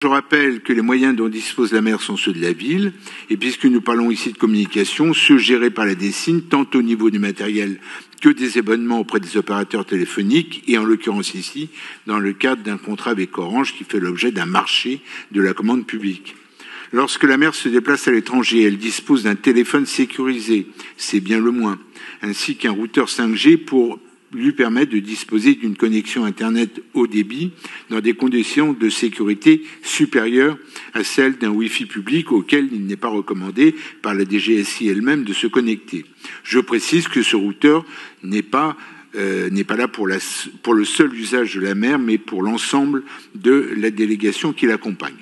Je rappelle que les moyens dont dispose la mer sont ceux de la ville, et puisque nous parlons ici de communication, ceux gérés par la DSIN, tant au niveau du matériel que des abonnements auprès des opérateurs téléphoniques, et en l'occurrence ici, dans le cadre d'un contrat avec Orange qui fait l'objet d'un marché de la commande publique. Lorsque la mère se déplace à l'étranger, elle dispose d'un téléphone sécurisé, c'est bien le moins, ainsi qu'un routeur 5G pour lui permettre de disposer d'une connexion Internet haut débit dans des conditions de sécurité supérieures à celles d'un Wi-Fi public auquel il n'est pas recommandé par la DGSI elle-même de se connecter. Je précise que ce routeur n'est pas là pour le seul usage de la mer, mais pour l'ensemble de la délégation qui l'accompagne.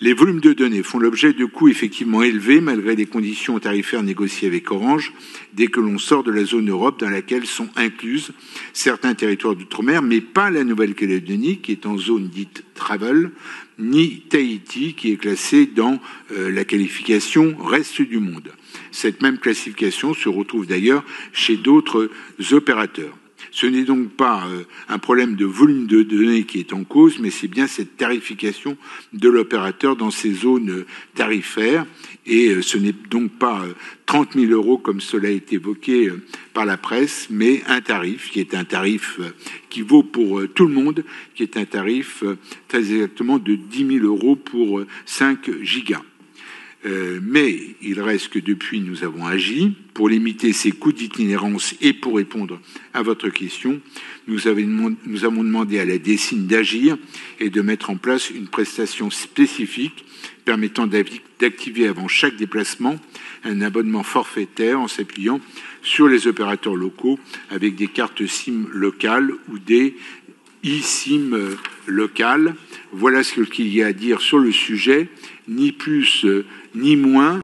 Les volumes de données font l'objet de coûts effectivement élevés malgré les conditions tarifaires négociées avec Orange dès que l'on sort de la zone Europe dans laquelle sont incluses certains territoires d'outre-mer, mais pas la Nouvelle-Calédonie qui est en zone dite travel, ni Tahiti qui est classée dans la qualification reste du monde. Cette même classification se retrouve d'ailleurs chez d'autres opérateurs. Ce n'est donc pas un problème de volume de données qui est en cause, mais c'est bien cette tarification de l'opérateur dans ces zones tarifaires. Et ce n'est donc pas 30 000 € comme cela a été évoqué par la presse, mais un tarif qui est un tarif qui vaut pour tout le monde, qui est un tarif très exactement de 10 000 € pour 5 gigas. Mais il reste que depuis, nous avons agi pour limiter ces coûts d'itinérance et pour répondre à votre question, nous avons demandé à la DSIN d'agir et de mettre en place une prestation spécifique permettant d'activer avant chaque déplacement un abonnement forfaitaire en s'appuyant sur les opérateurs locaux avec des cartes SIM locales ou des eSIM locales. Voilà ce qu'il y a à dire sur le sujet, ni plus ni moins.